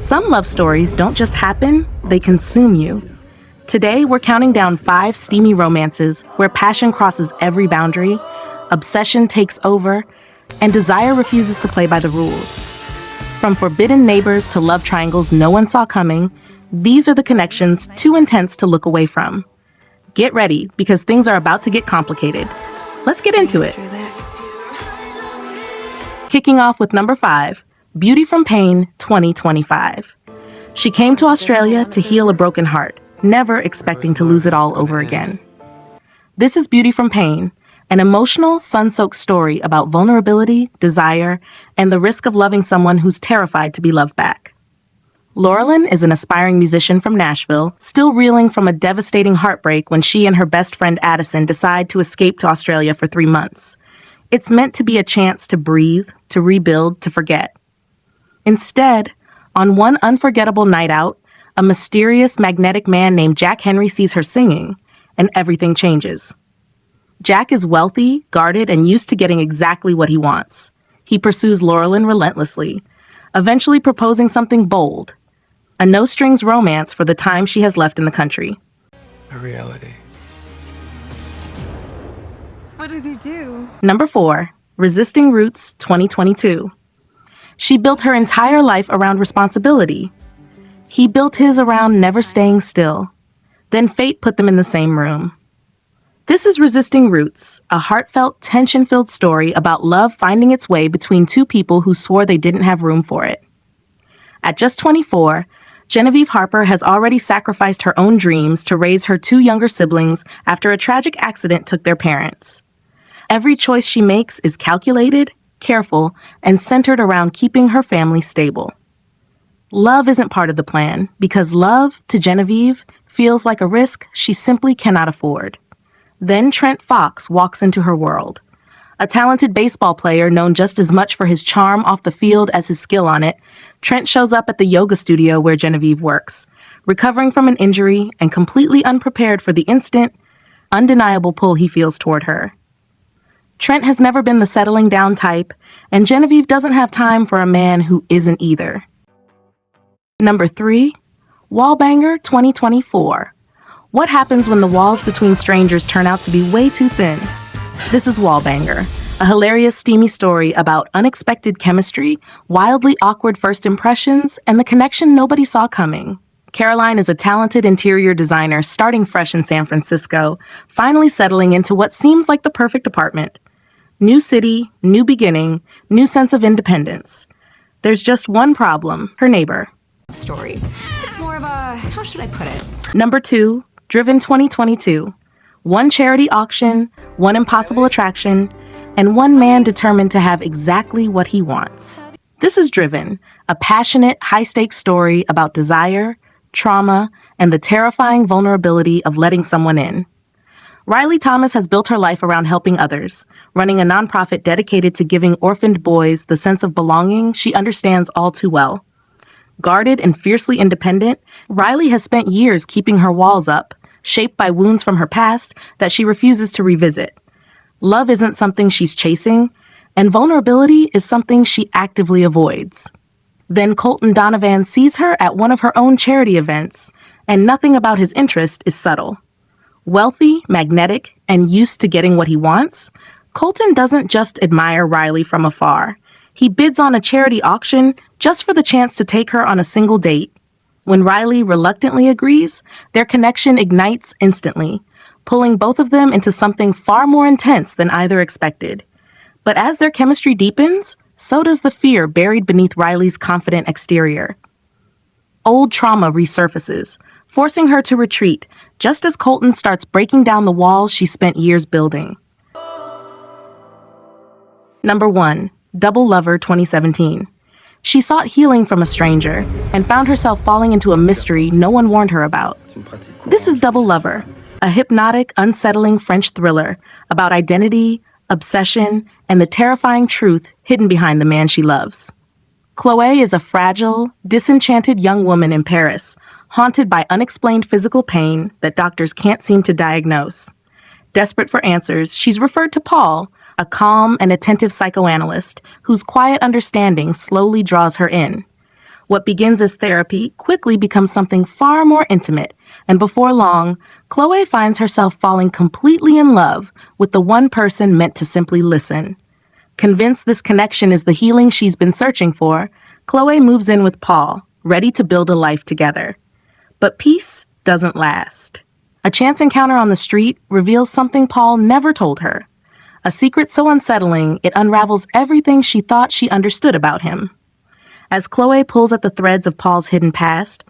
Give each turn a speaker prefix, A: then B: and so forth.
A: Some love stories don't just happen, they consume you. Today, we're counting down 5 steamy romances where passion crosses every boundary, obsession takes over, and desire refuses to play by the rules. From forbidden neighbors to love triangles no one saw coming, these are the connections too intense to look away from. Get ready, because things are about to get complicated. Let's get into it. Kicking off with number 5, Beauty from Pain 2025. She came to Australia to heal a broken heart, never expecting to lose it all over again. This is Beauty from Pain, an emotional, sun-soaked story about vulnerability, desire, and the risk of loving someone who's terrified to be loved back. Laurelyn is an aspiring musician from Nashville, still reeling from a devastating heartbreak when she and her best friend Addison decide to escape to Australia for 3 months. It's meant to be a chance to breathe, to rebuild, to forget. Instead, on one unforgettable night out, a mysterious, magnetic man named Jack Henry sees her singing, and everything changes. Jack is wealthy, guarded, and used to getting exactly what he wants. He pursues Laurelyn relentlessly, eventually proposing something bold, a no-strings romance for the time she has left in the country.
B: A reality.
C: What does he do?
A: Number 4, Resisting Roots 2022. She built her entire life around responsibility. He built his around never staying still. Then fate put them in the same room. This is Resisting Roots, a heartfelt, tension-filled story about love finding its way between 2 people who swore they didn't have room for it. At just 24, Genevieve Harper has already sacrificed her own dreams to raise her 2 younger siblings after a tragic accident took their parents. Every choice she makes is calculated, careful, and centered around keeping her family stable. Love isn't part of the plan, because love, to Genevieve, feels like a risk she simply cannot afford. Then Trent Fox walks into her world. A talented baseball player known just as much for his charm off the field as his skill on it, Trent shows up at the yoga studio where Genevieve works, recovering from an injury and completely unprepared for the instant, undeniable pull he feels toward her. Trent has never been the settling down type, and Genevieve doesn't have time for a man who isn't either. Number 3, Wallbanger 2024. What happens when the walls between strangers turn out to be way too thin? This is Wallbanger, a hilarious, steamy story about unexpected chemistry, wildly awkward first impressions, and the connection nobody saw coming. Caroline is a talented interior designer starting fresh in San Francisco, finally settling into what seems like the perfect apartment. New city, new beginning, new sense of independence. There's just one problem, her neighbor.
C: Story. It's more of a, how should I put it?
A: Number 2, Driven 2022. One charity auction, one impossible attraction, and one man determined to have exactly what he wants. This is Driven, a passionate, high-stakes story about desire, trauma, and the terrifying vulnerability of letting someone in. Riley Thomas has built her life around helping others, running a nonprofit dedicated to giving orphaned boys the sense of belonging she understands all too well. Guarded and fiercely independent, Riley has spent years keeping her walls up, shaped by wounds from her past that she refuses to revisit. Love isn't something she's chasing, and vulnerability is something she actively avoids. Then Colton Donovan sees her at one of her own charity events, and nothing about his interest is subtle. Wealthy, magnetic, and used to getting what he wants, Colton doesn't just admire Riley from afar. He bids on a charity auction just for the chance to take her on a single date. When Riley reluctantly agrees, their connection ignites instantly, pulling both of them into something far more intense than either expected. But as their chemistry deepens, so does the fear buried beneath Riley's confident exterior. Old trauma resurfaces, forcing her to retreat, just as Colton starts breaking down the walls she spent years building. Number 1, Double Lover 2017. She sought healing from a stranger and found herself falling into a mystery no one warned her about. This is Double Lover, a hypnotic, unsettling French thriller about identity, obsession, and the terrifying truth hidden behind the man she loves. Chloe is a fragile, disenchanted young woman in Paris, haunted by unexplained physical pain that doctors can't seem to diagnose. Desperate for answers, she's referred to Paul, a calm and attentive psychoanalyst whose quiet understanding slowly draws her in. What begins as therapy quickly becomes something far more intimate, and before long, Chloe finds herself falling completely in love with the one person meant to simply listen. Convinced this connection is the healing she's been searching for, Chloe moves in with Paul, ready to build a life together. But peace doesn't last. A chance encounter on the street reveals something Paul never told her. A secret so unsettling, it unravels everything she thought she understood about him. As Chloe pulls at the threads of Paul's hidden past,